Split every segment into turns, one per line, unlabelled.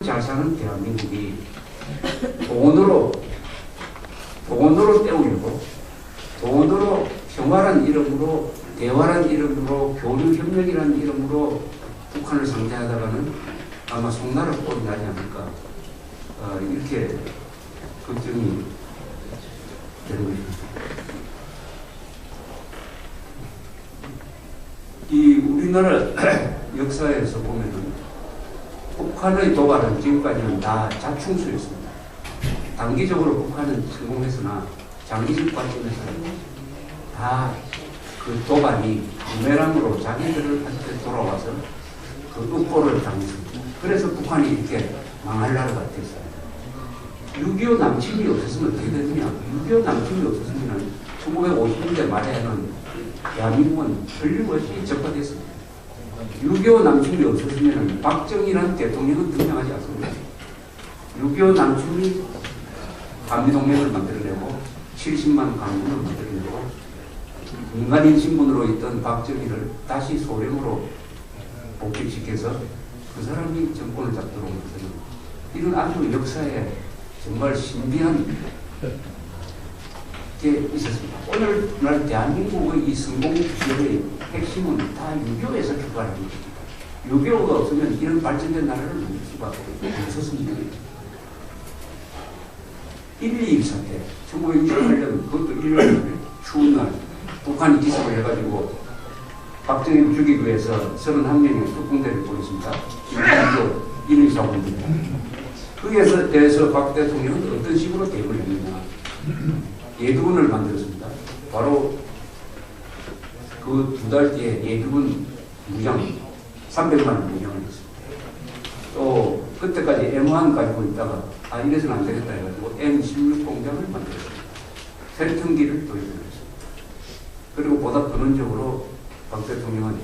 잘 사는 대한민국이 돈으로 때우려고, 돈으로 평화란 이름으로, 대화란 이름으로, 교류협력이라는 이름으로 북한을 상대하다가는 아마 송나라 꼴이 나지 않을까, 이렇게 걱정이 되는 것입니다. 이 우리나라 역사에서 보면은 북한의 도발은 지금까지는 다 자충수였습니다. 단기적으로 북한은 성공했으나 장기적 관점에서는 다 그 도발이 부메랑으로 자기들한테 돌아와서 그 up보를 당했습니다. 그래서 북한이 이렇게 망할 나라가 됐어요. 6.25 남침이 없었으면 어떻게 됐느냐? 6.25 남침이 없었으면 1950년대 말에는 대한민국은 틀림없이 적화됐습니다. 6.25 남침이 없었으면 박정희라는 대통령은 등장하지 않습니다. 6.25 남침이 한미동맹을 만들어내고 70만 강군을 만들어내고 민간인 신분으로 있던 박정희를 다시 소련으로 복귀시켜서 그 사람이 정권을 잡도록 했어요. 이런 아주 역사에 정말 신비한 게 있었습니다. 오늘날 대한민국의 이 성공 기업의 핵심은 다 6.25에서 출발한 것입니다. 6.25가 없으면 이런 발전된 나라를 만들 수가 없었습니다. 1.2 사태, 1968년 그것도 1년에 추운 날 북한이 기습을 해가지고 박정희를 죽이기 위해서 31명의 특공대를 보냈습니다. 김일도 1.2사원입니다. 거기에서 대해서 박 대통령은 어떤 식으로 대응을 했느냐. 예비군을 만들었습니다. 바로 그 2달 뒤에 예비군 무장 300만을 무장을 했습니다. 또 그때까지 M1 가지고 있다가 이래서는 안 되겠다 해가지고 M16 공장을 만들었습니다. fel턴기를 도입했습니다. 그리고 보다 근원적으로 박 대통령은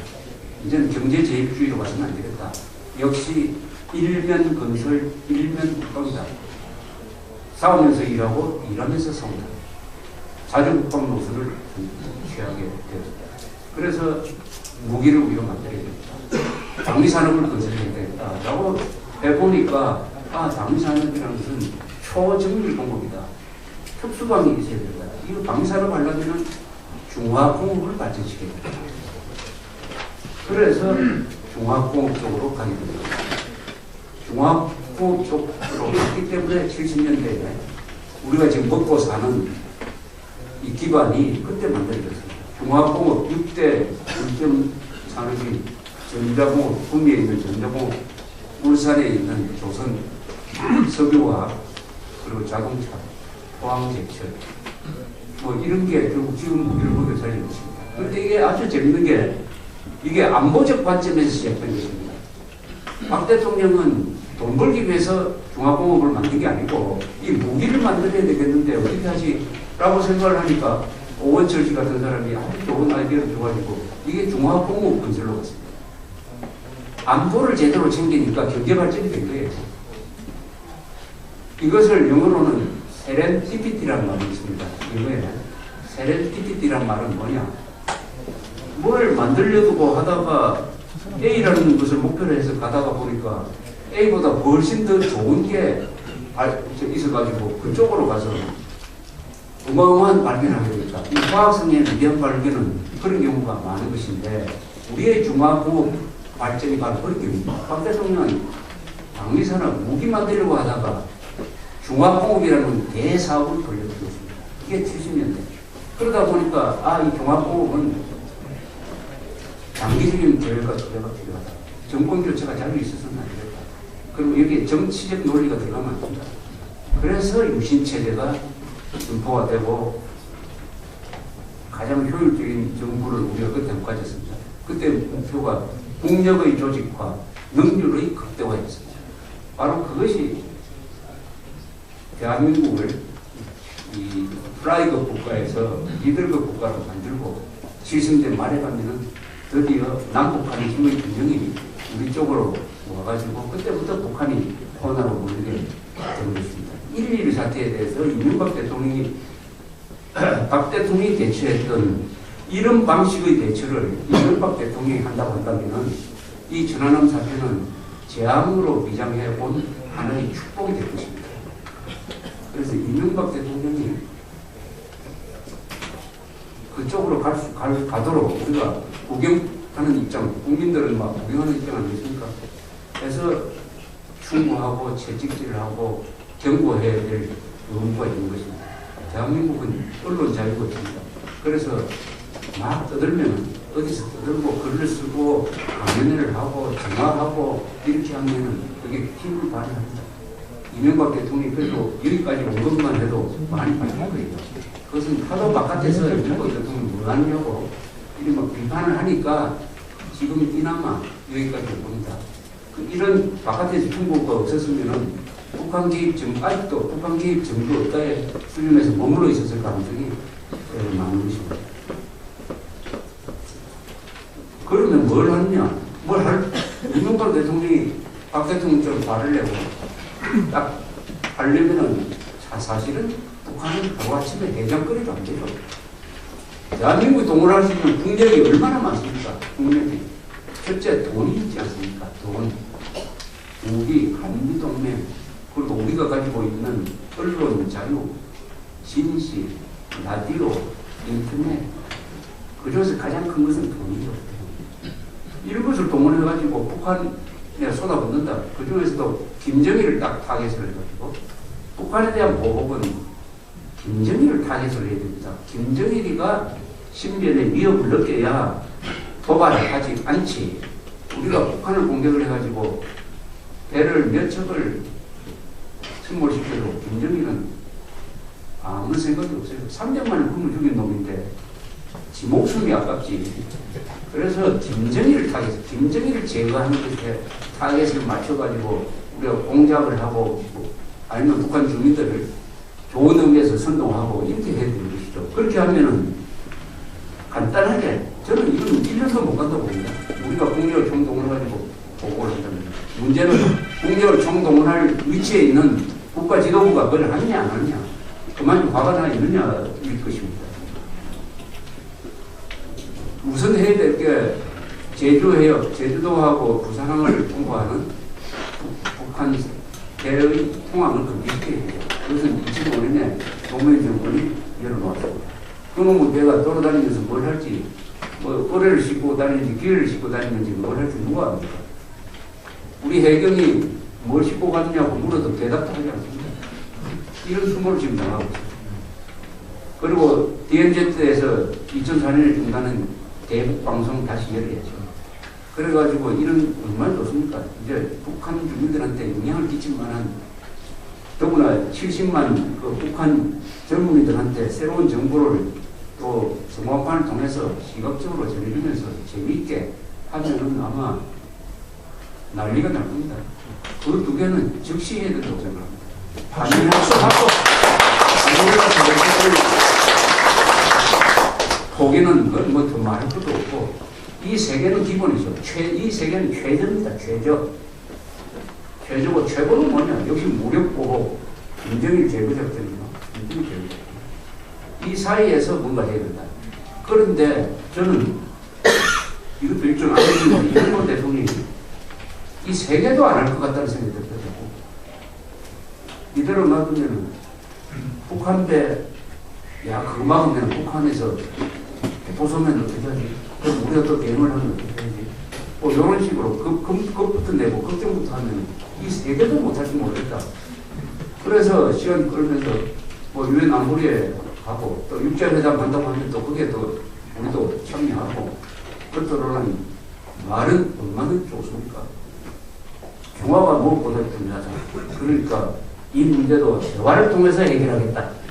이제는 경제제입주의로 가서는 안 되겠다. 역시 일면 건설, 일면 국방이다. 싸우면서 일하고 일하면서 싸운다. 자주국방 노선을 취하게 되었습니다. 그래서 무기를 우리가 만들어야 되겠다. 장미산업을 건설해야 되겠다라고 해보니까 장미산업이라는 것은 초정밀 공급이다. 특수방이 있어야 된다. 이거 장미산업 하려면 중화공업을 발전시켜야 된다. 그래서 중화공업 쪽으로 가게 됩니다. 중화공업 쪽으로 갔기 때문에 70년대에 우리가 지금 먹고 사는 이 기반이 그때 만들어졌습니다. 중화공업 6대 중점 산업이 전자공업, 구미에 있는 전자공업, 울산에 있는 조선 석유화학, 그리고 자동차, 포항제철, 뭐 이런 게 결국 지금 우리를 거기에 살리고 있습니다. 그런데 이게 아주 재밌는 게 이게 안보적 관점에서 시작된 것입니다. 박 대통령은 돈 벌기 위해서 중화공업을 만든 게 아니고 이 무기를 만들어야 되겠는데 어떻게 하지? 라고 생각을 하니까 오원철 같은 사람이 아주 좋은 아이디어를 줘가지고 이게 중화공업 건설로 갔습니다. 안보를 제대로 챙기니까 경제 발전이 된 거예요. 이것을 영어로는 세렌디피티라는 말이 있습니다. 영어에 세렌디피티라는 말은 뭐냐? 뭘 만들려고 하다가 A라는 것을 목표로 해서 가다가 보니까 A보다 훨씬 더 좋은 게 있어가지고 그쪽으로 가서 어마어마한 발견을 하게 됩니다. 이 과학성의 위대한 발견은 그런 경우가 많은 것인데 우리의 중화공업 발전이 바로 그런 경우입니다. 박 대통령은 장미산업 무기 만들려고 하다가 중화공업이라는 대사업을 걸려들었습니다. 이게 70년대. 그러다 보니까 이 중화공업은 장기적인 계획과 투자가 필요하다. 정권 교체가 잘 있어서는 안 되겠다. 그리고 여기에 정치적 논리가 들어가면 안 된다. 그래서 유신체제가 분포가 되고 가장 효율적인 정부를 우리가 그때 가졌습니다. 그때 목표가 국력의 조직화, 능률의 극대화였습니다. 바로 그것이 대한민국을 이 플라이급 국가에서 리더급 국가로 만들고 70대 말에 가면은 드디어 남북한의 힘의 균형이 우리 쪽으로 와가지고 그때부터 북한이 호나로 몰리게 된 것입니다. 1.12 사태에 대해서 이명박 대통령이 박 대통령이 대처했던 이런 방식의 대처를 이명박 대통령이 한다고 한다면 이 전환함 사태는 재앙으로 위장해 온 하나의 축복이 될 것입니다. 그래서 이명박 대통령이 그쪽으로 가도록 우리가 구경하는 입장, 국민들은 막 구경하는 입장 아니겠습니까? 그래서 충고하고 채찍질을 하고 경고해야 될 의무가 있는 것입니다. 대한민국은 언론 자유가 있습니다. 그래서 막 떠들면 어디서 떠들고 글을 쓰고 강연회를 하고 전화하고 이렇게 하면은 그게 힘을 발휘합니다. 이명박 대통령이 그래도 여기까지 온 것만 해도 많이 발휘한 거예요. 그것은 하도 바깥에서 이명박 대통령이 뭐 하느냐고 이렇게 막 비판을 하니까 지금 이나마 여기까지 온 겁니다. 이런 바깥에서 충고가 없었으면은 북한 개입 정도, 아직도 북한 개입 정도 없다의 수준에서 머물러 있었을 가능성이 많은 것입니다. 그러면 뭘 하느냐? 이명박 대통령이 박 대통령처럼 발을 내고 딱 하려면은 사실은 북한은 하루아침에 해장거리도 안 되죠. 대한민국이 동원할 수 있는 국력이 얼마나 많습니까? 국력이. 첫째, 돈이 있지 않습니까? 돈. 우리 한미동맹, 그리고 우리가 가지고 있는 언론 자유, 진실, 라디오, 인터넷. 그중에서 가장 큰 것은 돈이죠. 이런 것을 동원해가지고 북한에 쏟아붓는다. 그 중에서도 김정일을 딱 타겟을 해가지고 북한에 대한 보복은 김정일을 타겟을 해야 됩니다. 김정일이가 신변의 위협을 느껴야 도발을 하지 않지. 우리가 북한을 공격을 해가지고 배를 몇 척을 침몰시켜도 김정일은 아무 생각이 없어요. 300만을 굶어 죽인 놈인데 지 목숨이 아깝지. 그래서 김정일을 제거하는 것에 타겟을 맞춰가지고 우리가 공작을 하고 아니면 북한 주민들을 좋은 의미에서 선동하고 이렇게 해야 되는 것이죠. 그렇게 하면은 간단하게 저는 이건 1년도 못 간다고 봅니다. 우리가 국력을 총동원해가지고 보고를 한다면 문제는 국력을 총동원할 위치에 있는 국가 지도부가 그걸 하느냐 안 하느냐 그만큼 화가 나 있느냐일 것입니다. 우선 해야 될 게 제주해역, 제주도하고 부산항을 통과하는 북한 대의 통항을 금지시켜야 해요. 그것은 2005년에 노무현 정권이 열어놓았습니다. 그놈의 배가 돌아다니면서 뭘 할지, 뭐 꼬레를 싣고 다니는지 기회를 싣고 다니는지 뭘 할지 누가 압니까? 우리 해경이 뭘 싣고 갔느냐고 물어도 대답도 하지 않습니다. 이런 수모를 지금 당하고 있습니다. 그리고 DMZ에서 2004년에 중단한 대북 방송 다시 열어야죠. 그래가지고 이런 얼마나 좋습니까? 이제 북한 주민들한테 영향을 끼칠 만한 더구나 70만 그 북한 젊은이들한테 새로운 정보를 또 성광판을 통해서 시각적으로 전해주면서 재미있게 하면은 아마 난리가 날 겁니다. 그 두 개는 즉시 해야 된다고 생각합니다. 반민학습하고 포기는 뭐 더 말할 것도 없고 이 세 개는 기본이죠. 이 세 개는 최저입니다. 최저고 최고는 뭐냐? 역시 무력보호, 김정일 제거작전이죠. 이 사이에서 뭔가 해야 된다. 그런데 저는 이것도 일종 알려주는 이명박 대통령이 이 세 개도 안 할 것 같다는 생각이 들거든요. 이대로 놔두면 북한대 야 그거 막으면 북한에서 보소면 어떻게 하지? 그럼 우리가 또 대응을 하면 어떻게 하지? 뭐 이런 식으로 겁부터 내고 걱정부터 하면 이 세 개도 못할지 모르겠다. 그래서 시간 끌면서 뭐 유엔 안보리에 가고 또 육자회담 한다고 하면 또 그게 또 우리도 참여하고 그렇더라는 말은 얼마나 좋습니까? 평화가 무엇보다 중요하잖아. 그러니까 이 문제도 대화를 통해서 해결하겠다.